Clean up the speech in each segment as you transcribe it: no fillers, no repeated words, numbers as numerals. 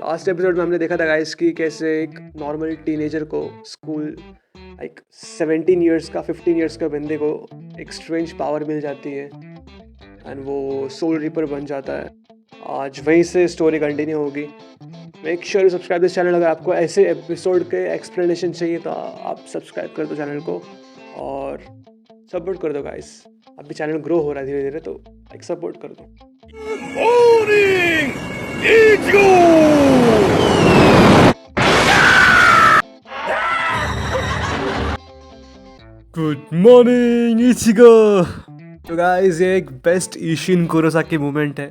Last episode में हमने देखा था गाइस कि कैसे एक नॉर्मल टीनेजर को स्कूल लाइक 17 इयर्स का 15 इयर्स का बंदे को एक स्ट्रेंज पावर मिल जाती है एंड वो सोल रीपर बन जाता है। आज वहीं से स्टोरी कंटिन्यू होगी। Make sure you subscribe this channel. अगर आपको ऐसे एपिसोड के एक्सप्लेनेशन चाहिए तो आप सब्सक्राइब कर दो चैनल को और सपोर्ट कर दो गाइस। अभी चैनल ग्रो हो रहा है धीरे धीरे, तो लाइक सपोर्ट कर दो। Morning Ichigo good morning Ichigo. तो गाइस ये एक बेस्ट ईशिन कुरोसाकी मूवमेंट है।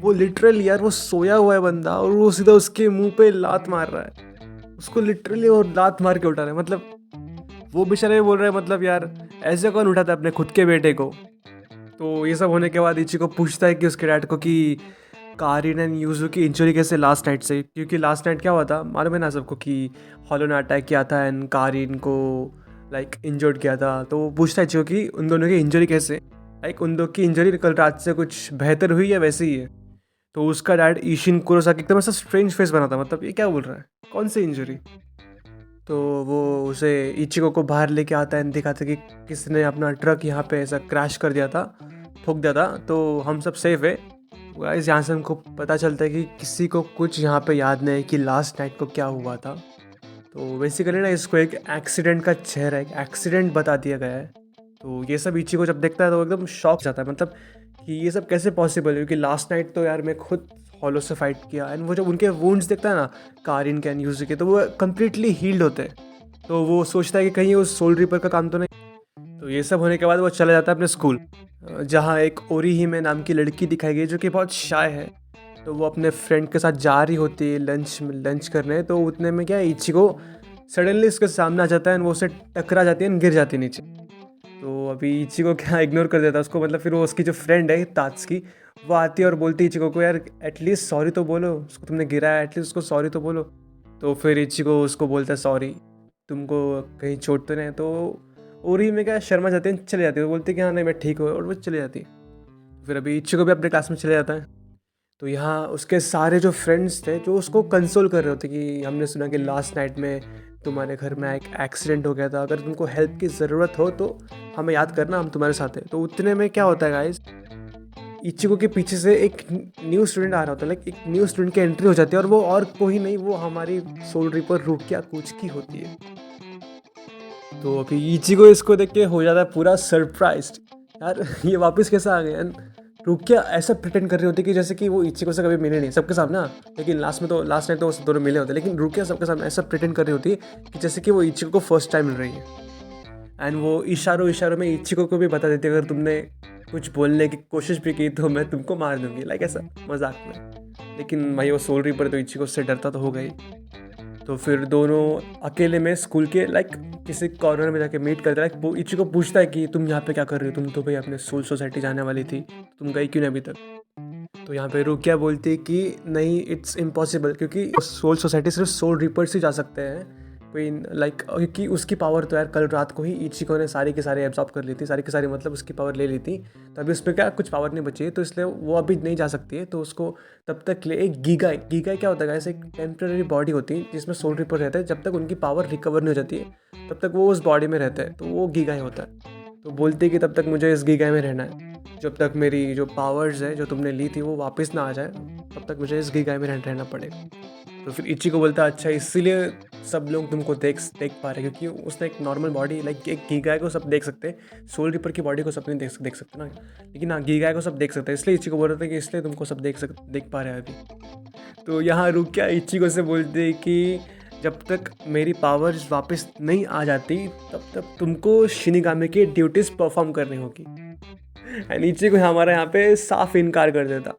वो लिटरली यार वो सोया हुआ है बंदा और वो सीधा उसके मुंह पे लात मार रहा है। उसको लिटरली और लात मार के उठा रहा है। मतलब वो बेचारे बोल रहे हैं मतलब यार ऐसे कौन उठाता है अपने खुद के बेटे को। तो ये सब होने के बाद इचिको पूछता है कि उसके डैड को कि कारिन एंड यूजू की इंजरी कैसे लास्ट नाइट से, क्योंकि लास्ट नाइट क्या हुआ था मालूम है ना सबको कि हॉलो ने अटैक किया था एंड कारिन को लाइक इंजर्ड किया था। तो वो पूछता है इचिको कि उन दोनों की इंजरी कैसे, लाइक उन दोनों की इंजरी कल रात से कुछ बेहतर हुई या वैसे ही है। तो उसका डैड ईशिन कुरोसाकी एकदम ऐसा स्ट्रेंज फेस बना था, मतलब ये क्या बोल रहा है, कौन सी इंजरी। तो वो उसे इचिको को बाहर लेके आता है, दिखाता है कि किसने अपना ट्रक यहाँ पे ऐसा क्रैश कर दिया था, ठोक दिया था, तो हम सब सेफ है। गाइस यहाँ से हमको पता चलता है कि किसी को कुछ यहाँ पे याद नहीं है कि लास्ट नाइट को क्या हुआ था। तो बेसिकली ना इसको एक एक्सीडेंट का चेहरा, एक एक्सीडेंट बता दिया गया है। तो ये सब इचिको जब देखता है तो एकदम शॉक जाता है, मतलब कि ये सब कैसे पॉसिबल है, क्योंकि लास्ट नाइट तो यार मैं खुद हॉलो से फाइट किया एंड वो जब उनके वुंड्स देखता है ना कारिन के एंड यूज़ू के, तो वो कम्प्लीटली हील्ड होते हैं। तो वो सोचता है कि कहीं उस सोल रिपर का काम तो नहीं। तो ये सब होने के बाद वो चला जाता है अपने स्कूल, जहाँ एक ओरिहिमे नाम की लड़की दिखाई गई जो कि बहुत शाय है। तो वो अपने फ्रेंड के साथ जा रही होती है लंच करने। तो उतने में क्या इचिको सडनली उसके सामने आ जाता है एंड वो उससे टकरा जाती है एंड गिर जाती है नीचे। तो अभी इचिको क्या इग्नोर कर देता है उसको, मतलब फिर वो उसकी जो फ्रेंड है तात्सुकी वो आती है और बोलती है इचिको को यार एटलीस्ट सॉरी तो बोलो, उसको तुमने गिरा है एटलीस्ट उसको सॉरी तो बोलो। तो फिर इचिको उसको बोलता है सॉरी, तुमको कहीं चोट तो नहीं है। तो ओरी में क्या शर्मा जाते हैं, चले जाती है, वो बोलते हैं कि हाँ नहीं मैं ठीक हूँ, और वो चले जाती है। फिर अभी इचिको भी अपने क्लास में चले जाता है। तो यहाँ उसके सारे जो फ्रेंड्स थे जो उसको कंसोल कर रहे होते कि हमने सुना कि लास्ट नाइट में तुम्हारे घर में एक एक्सीडेंट हो गया था, अगर तुमको हेल्प की ज़रूरत हो तो हमें याद करना, हम तुम्हारे साथ हैं। तो उतने में क्या होता है गाइस, इचिको के पीछे से एक न्यू स्टूडेंट आ रहा होता है, लाइक एक न्यू स्टूडेंट की एंट्री हो जाती है और वो और कोई नहीं, वो हमारी सोल रिपर रुकिया कुचकी होती है। तो अभी इचिको इसको देख के हो जाता है पूरा सरप्राइज्ड, यार ये वापस कैसे आ गए। रुकिया ऐसा प्रिटेंड कर रही होती कि जैसे कि वो इचिको से कभी मिले नहीं सबके सामने, लेकिन लास्ट नाइट तो वो दोनों मिले होते, लेकिन रुकिया सबके सामने ऐसा प्रिटेंड कर रही होती कि जैसे कि वो इचिको को फर्स्ट टाइम मिल रही है। एंड वो इशारों में इचिको को भी बता देती है अगर तुमने कुछ बोलने की कोशिश भी की तो मैं तुमको मार दूंगी, लाइक ऐसा मजाक में। लेकिन भाई वो सोल रीपर तो इचिको से डरता तो हो गई। तो फिर दोनों अकेले में स्कूल के लाइक किसी कॉर्नर में जाके मीट करते, लाइक वो इचिको पूछता है कि तुम यहाँ पे क्या कर रही हो, तुम तो भाई अपने सोल सोसाइटी जाने वाली थी, तुम गई क्यों नहीं अभी तक। तो यहाँ पे रुकिया बोलती है कि नहीं इट्स इम्पॉसिबल, क्योंकि सोल सोसाइटी सिर्फ सोल रीपर्स ही जा सकते हैं कोई, लाइक क्योंकि उसकी पावर तो यार कल रात को ही इचिको ने सारी की सारी एब्जॉर्ब कर ली थी, सारी की सारी मतलब उसकी पावर ले ली थी। तो अभी उस पर क्या कुछ पावर नहीं बची है, तो इसलिए वो अभी नहीं जा सकती है। तो उसको तब तक के लिए एक गीगाई क्या होता है, ऐसे एक टेम्प्रेरी बॉडी होती है जिसमें सोल रिपर रहता है, जब तक उनकी पावर रिकवर नहीं हो जाती है तब तक वो उस बॉडी में रहता है, तो वो गीगाई होता है। तो बोलते कि तब तक मुझे इस गीगाई में रहना है, जब तक मेरी जो पावर्स है जो तुमने ली थी वो वापस ना आ जाए, तब तक मुझे इस गीगाई में रहना पड़ेगा। तो फिर इचिको बोलता है अच्छा इसीलिए सब लोग तुमको देख पा रहे हैं, क्योंकि उसने एक नॉर्मल बॉडी, लाइक एक गीगाय को सब देख सकते हैं, सोल रिपर की बॉडी को सब नहीं देख सकते ना, लेकिन हाँ गीगाय को सब देख सकते हैं, इसलिए इचिको बोल रहे थे कि इसलिए तुमको सब देख पा रहे हैं अभी। तो यहाँ रुकिया इचिको से बोलते कि जब तक मेरी पावर्स वापस नहीं आ जाती तब तक तुमको शिनिगामी की ड्यूटीज परफॉर्म करनी होगी। एंड इचिको हमारा यहाँ पे साफ इनकार कर देता।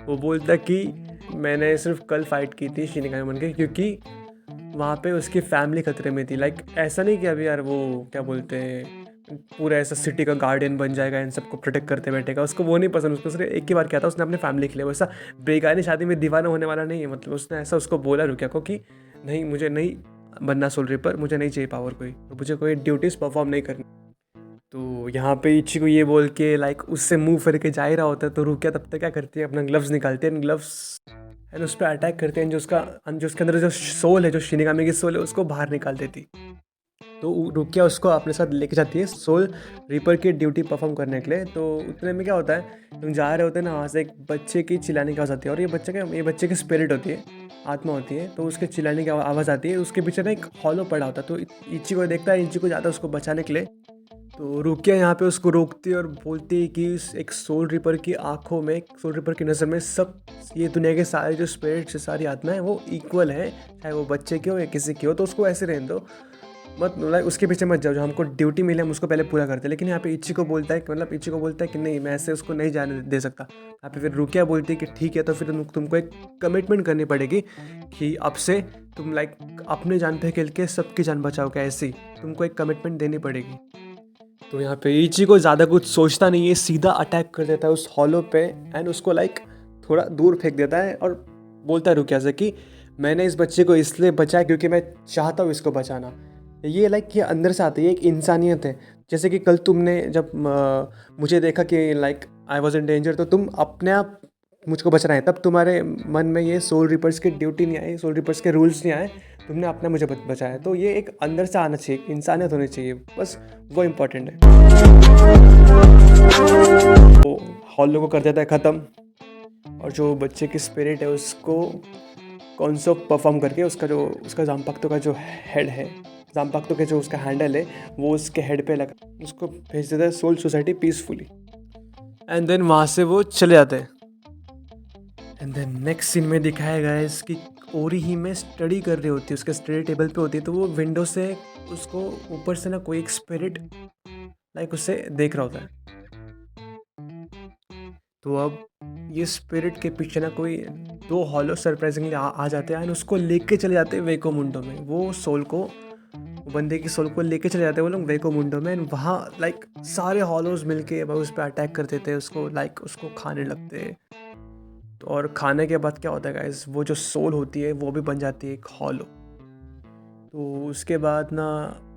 वो बोलता कि मैंने सिर्फ कल फाइट की थी शिनिगामी बन के, क्योंकि वहाँ पे उसकी फैमिली खतरे में थी, लाइक ऐसा नहीं कि अभी यार वो क्या बोलते हैं पूरा ऐसा सिटी का गार्डियन बन जाएगा, इन सबको प्रोटेक्ट करते बैठेगा, उसको वो नहीं पसंद। उसको सिर्फ एक ही बार किया था उसने अपने फैमिली के लिए, वैसा बेगानी शादी में दीवाना होने वाला नहीं है। मतलब उसने ऐसा उसको बोला रुकिया को कि नहीं मुझे नहीं बनना सोल रिपर, मुझे नहीं चाहिए पावर कोई, तो मुझे कोई ड्यूटीज़ परफॉर्म नहीं करनी। तो यहाँ पे इची को ये बोल के लाइक उससे मुंह फिर के जा ही रहा होता है, तो रुकिया तब तक क्या करती है अपना ग्लव्स निकालती है, ग्लव्स एंड उस पर अटैक करते हैं, जो उसके अंदर जो सोल है, जो शिनिगामी की सोल है, उसको बाहर निकाल देती। तो रुकिया उसको अपने साथ लेके जाती है सोल रीपर की ड्यूटी परफॉर्म करने के लिए। तो उतने में क्या होता है, तुम जा रहे होते हैं ना, वहाँ से एक बच्चे की चिल्लाने की आवाज़ आती है, और ये बच्चे की स्पिरिट होती है, आत्मा होती है। तो उसके चिल्लाने की आवाज़ आती है, उसके पीछे ना एक हॉलो पड़ा होता है। तो इची को देखता है, इची को जाता है उसको बचाने के लिए। तो रुकिया यहाँ पे उसको रोकती है और बोलती है कि एक सोल रिपर की आंखों में, सोल रिपर की नज़र में सब ये दुनिया के सारे जो स्पिरिट्स, सारी आत्माएं वो इक्वल हैं, चाहे वो बच्चे की हो या किसी की हो। तो उसको ऐसे रहने दो, मत लाइक उसके पीछे मत जाओ, जो हमको ड्यूटी मिले हम उसको पहले पूरा करते हैं। लेकिन यहाँ पे इची को बोलता है, मतलब इची को बोलता है कि नहीं, मैं ऐसे उसको नहीं जाने दे सकता। यहाँ पे फिर रुकिया बोलती है कि ठीक है, तो फिर तुमको एक कमिटमेंट करनी पड़ेगी कि अब से तुम लाइक अपने जान पे खेल के सबकी जान बचाओगे, ऐसी तुमको एक कमिटमेंट देनी पड़ेगी। तो यहाँ पे इची को ज़्यादा कुछ सोचता नहीं है, सीधा अटैक कर देता है उस हॉलो पे एंड उसको लाइक थोड़ा दूर फेंक देता है, और बोलता है रुकिया से कि मैंने इस बच्चे को इसलिए बचाया क्योंकि मैं चाहता हूँ इसको बचाना। ये लाइक ये अंदर से आती है, एक इंसानियत है। जैसे कि कल तुमने जब मुझे देखा कि like I was in danger, तो तुम अपने आप मुझको बचना है, तब तुम्हारे मन में ये सोल रिपर्स की ड्यूटी नहीं आई, सोल रिपर्स के रूल्स नहीं आए, तुमने अपना मुझे बचाया। तो ये एक अंदर से आना चाहिए, इंसानियत होनी चाहिए, बस वो इम्पोर्टेंट है। तो हॉलो को कर देता है ख़त्म, और जो बच्चे की स्पिरिट है उसको कॉन्सो परफॉर्म करके उसका जामपाक्तो का जो हेड है, जामपाक्तो के जो उसका हैंडल है, वो उसके हेड पे लगा, उसको भेज देता है soul society peacefully. And then वहाँ से वो चले जाते हैं। एंड देन नेक्स्ट सीन में दिखाया गया है इसकी ओरी ही में स्टडी कर रही होती है, उसके स्टडी टेबल पे होती है। तो वो विंडो से उसको ऊपर से ना कोई एक स्पिरिट लाइक उससे देख रहा होता है। तो अब ये स्पिरिट के पीछे ना कोई दो हॉलो सरप्राइजिंगली आ जाते हैं एंड उसको लेके चले जाते हैं वेको मुंडो में। वो बंदे की सोल को लेके चले जाते हैं वो लोग वेको मुंडो में, एंड वहाँ लाइक सारे हॉलोज मिलके उस पर अटैक कर देते हैं, उसको लाइक उसको खाने लगते हैं। तो और खाने के बाद क्या होता है गाइस, वो जो सोल होती है वो भी बन जाती है एक हॉलो। तो उसके बाद ना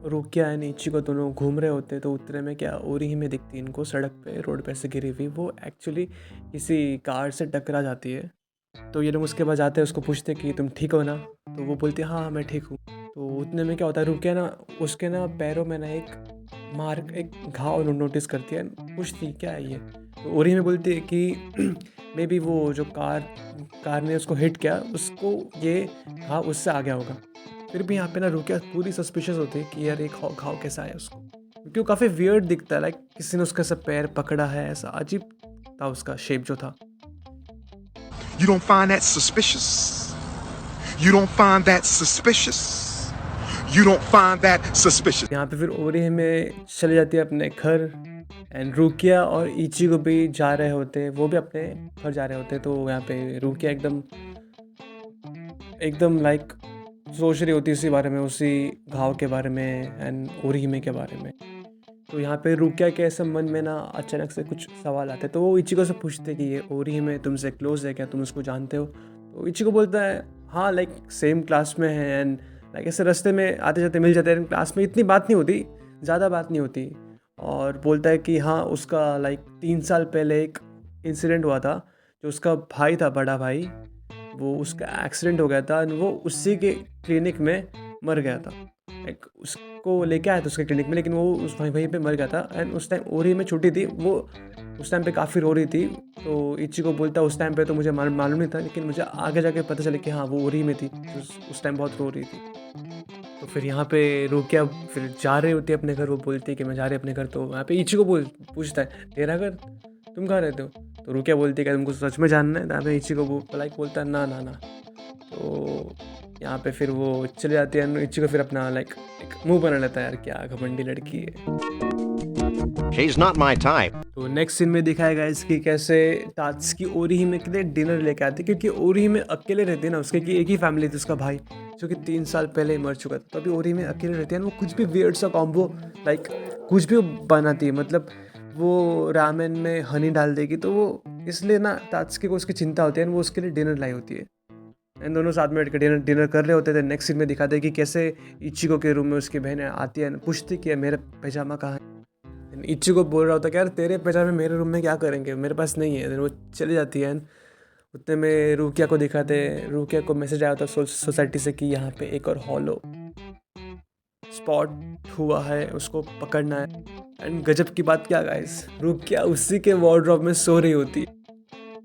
रुकिया एंड इची को दोनों घूम रहे होते हैं। तो उतने में क्या ओरी ही में दिखती है इनको सड़क पे, रोड पे से गिरी हुई। वो एक्चुअली किसी कार से टकरा जाती है। तो ये लोग उसके पास जाते हैं, उसको पूछते कि तुम ठीक हो ना। तो वो बोलती है हाँ मैं ठीक हूँ। तो उतने में क्या होता है, रुकिया ना उसके ना पैरों में ना एक घाव नोटिस करती है, पूछती क्या है ये। तो ओरी में बोलती है कि मे बी वो जो कार ने उसको हिट किया, उसको ये घाव उससे आ गया होगा। फिर भी यहाँ पे ना रुकिया पूरी सस्पिशियस होती है कि यार एक घाव कैसा है उसको, क्योंकि वो काफ़ी वियर्ड दिखता है, लाइक किसी ने उसका सब पैर पकड़ा है, ऐसा अजीब था उसका शेप जो था। You don't find that suspicious. You don't find that suspicious. You don't find that suspicious. यहाँ पे फिर ओरी में चले जाती है अपने घर, एंड रुकिया और इची को भी जा रहे होते हैं, वो भी अपने घर जा रहे होते हैं। तो यहाँ पे रुकिया एकदम लाइक सोच रही होती है उसी बारे में, उसी घाव के बारे में एंड ओरीहिमे के बारे में। तो यहाँ पे रुकिया के ऐसे मन में ना अचानक से कुछ सवाल आते हैं। तो वो इचिको से पूछते कि ये ओरीहिमे तुमसे क्लोज है क्या, तुम उसको जानते हो। तो इचिको बोलता है हाँ लाइक सेम क्लास में है, एंड लाइक ऐसे रास्ते में आते जाते मिल जाते हैं, क्लास में इतनी बात नहीं होती, ज़्यादा बात नहीं होती। और बोलता है कि हाँ उसका लाइक 3 साल पहले एक इंसिडेंट हुआ था, जो उसका भाई था, बड़ा भाई, वो उसका एक्सीडेंट हो गया था एंड वो उसी के क्लिनिक में मर गया था। लाइक उसको लेके आया था उसके क्लिनिक में, लेकिन वो वहीं पे मर गया था। एंड उस टाइम ओरी में छुट्टी थी, वो उस टाइम पे काफ़ी रो रही थी। तो इची को बोलता उस टाइम पे तो मुझे मालूम नहीं था, लेकिन मुझे आगे जाके पता चला कि हाँ वो ओरी में थी, उस टाइम बहुत रो रही थी। तो फिर यहाँ पे रुकिया फिर जा रही होती है अपने घर, वो बोलती है कि मैं जा रही अपने घर। तो यहाँ पे इची को पूछता है तेरा घर, तुम कहाँ रहते हो। तो रुकिया बोलती है कि तुमको सच में जानना है। तो यहाँ पे इची को लाइक बोलता है ना ना ना। तो यहाँ पे फिर वो चले जाती है, इची को फिर अपना लाइक एक मुंह बना लेता है, यार क्या घमंडी लड़की है। She's not my type. तो नेक्स्ट सीन में दिखाया गया इसकी कैसे तात्सुकी ओरीहिमे के लिए डिनर लेके आती है, क्योंकि ओरीहिमे अकेले रहती है ना, उसके कि एक ही फैमिली थी, उसका भाई जो कि 3 साल पहले मर चुका था। तो अभी ओरीहिमे अकेले रहती है, वो कुछ भी वियर्ड सा कॉम्बो लाइक कुछ भी बनाती है, मतलब वो रामेन में हनी डाल देगी। तो वो इसलिए ना तात्सुकी को उसकी चिंता होती है, वो उसके लिए डिनर लाई होती है। एंड दोनों साथ में बैठ कर डिनर कर रहे होते थे। नेक्स्ट सीन में दिखाते हैं कि कैसे इचिको के रूम में उसकी बहन आती है, पूछती कि मेरा पैजामा कहाँ है। इचिको बोल रहा होता कि यार तेरे पैजामे मेरे रूम में क्या करेंगे, मेरे पास नहीं है। वो चली जाती है, उतने में रुकिया को दिखाते, रुकिया को मैसेज आया था सोसाइटी से कि यहाँ पे एक और हॉलो स्पॉट हुआ है, उसको पकड़ना है। एंड गजब की बात क्या गाइस, रुकिया उसी के वार्डरोब में सो रही होती है।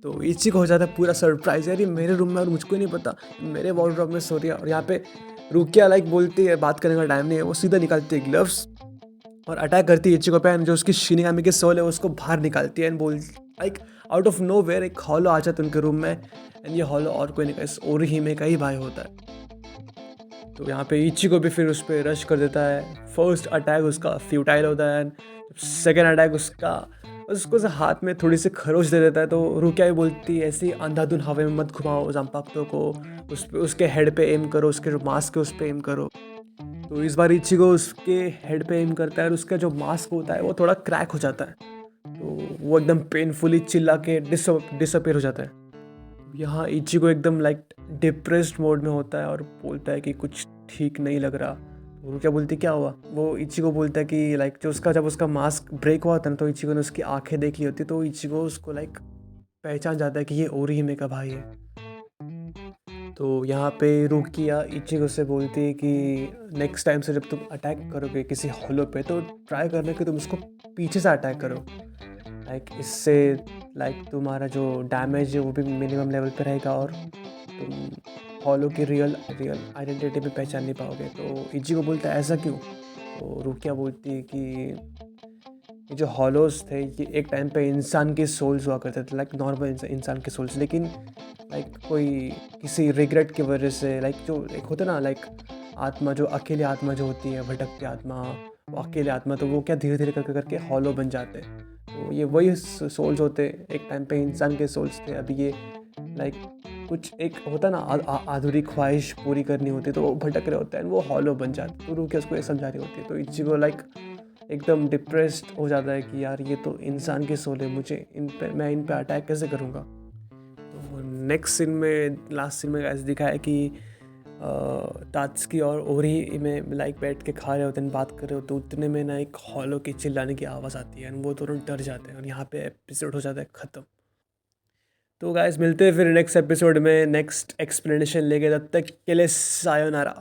तो इची को हो जाता है पूरा सरप्राइज, यार ये मेरे रूम में और मुझको नहीं पता, मेरे वार्डरोब में सो रही है। और यहाँ पे रुकिया लाइक बोलती है बात करने का टाइम नहीं है, वो सीधा निकालती है ग्लव्स और अटैक करती है इचिको पे। एंड जो उसकी शिनिगामी के सोल है उसको बाहर निकालती है एंड बोल like out of nowhere एक हॉलो आ जाता है उनके रूम में। एंड ये हॉलो और कोई नहीं, इस ओरिहिमे का ही भाई होता है। तो यहाँ पे इचिको भी फिर उस पर रश कर देता है। फर्स्ट अटैक उसका फ्यूटाइल होता है, सेकेंड अटैक उसको से हाथ में थोड़ी सी खरोच दे देता है। तो रुकिया भी बोलती है ऐसी अंधाधुन हवा में मत घुमाओ जंपाक्तो को, उसके हेड पे एम करो, उसके जो मास्क है उस पर एम करो। तो इस बार इचिको उसके हेड पे एम करता है और उसका जो मास्क होता है वो थोड़ा क्रैक हो जाता है। तो वो एकदम पेनफुली चिल्ला के डिसअपेयर हो जाता है। यहाँ इचिको एकदम लाइक डिप्रेस्ड मोड में होता है और बोलता है कि कुछ ठीक नहीं लग रहा। वो क्या बोलती क्या हुआ, वो इचिको बोलता है कि लाइक जब उसका मास्क ब्रेक हुआ था ना, तो इचिको ने उसकी आंखें देख ली होती, तो इचिको उसको लाइक पहचान जाता है कि ये ओरिहिमे का भाई है। तो यहाँ पे रुकिया इचिको से बोलती है कि नेक्स्ट टाइम से जब तुम अटैक करोगे किसी हॉलो पे तो ट्राई करना कि तुम उसको पीछे से अटैक करो। लाइक इससे लाइक तुम्हारा जो डैमेज है वो भी मिनिमम लेवल पे रहेगा और तुम हॉलो की रियल आइडेंटिटी भी पहचान नहीं पाओगे। तो इचिको बोलता है ऐसा क्यों। तो रुकिया बोलती है कि ये जो हॉलोज थे ये एक टाइम पे इंसान के सोल्स हुआ करते थे, लाइक नॉर्मल इंसान के सोल्स, लेकिन लाइक कोई किसी रिग्रेट की वजह से लाइक जो एक होता ना लाइक आत्मा, जो अकेली आत्मा जो होती है, भटकती आत्मा, वो अकेले आत्मा, तो वो क्या धीरे धीरे करके करके हॉलो बन जाते हैं। तो ये वही सोल्स होते, एक टाइम पे इंसान के सोल्स थे, अभी ये लाइक कुछ एक होता ना अधूरी ख्वाहिश पूरी करनी होती है तो वो भटक रहे होते हैं, वो हॉलो बन जाते। तो रुकिया उसको ये समझा रही होती है। तो इचिको लाइक एकदम डिप्रेस्ड हो जाता है कि यार ये तो इंसान के सोल है, मुझे मैं इन पे अटैक कैसे करूँगा। तो नेक्स्ट सीन में, लास्ट सीन में ऐसे दिखा है कि तात्सुकी और ओरी में लाइक बैठ के खा रहे होते हैं, बात कर रहे होते, उतने में ना एक हॉलो की चिल्लाने की आवाज़ आती है, वो तुरंत डर जाते हैं और यहाँ पे एपिसोड हो जाता है ख़त्म। तो गाइस मिलते हैं फिर नेक्स्ट एपिसोड में नेक्स्ट एक्सप्लेनेशन लेके, तब तक के लिए सायोनारा।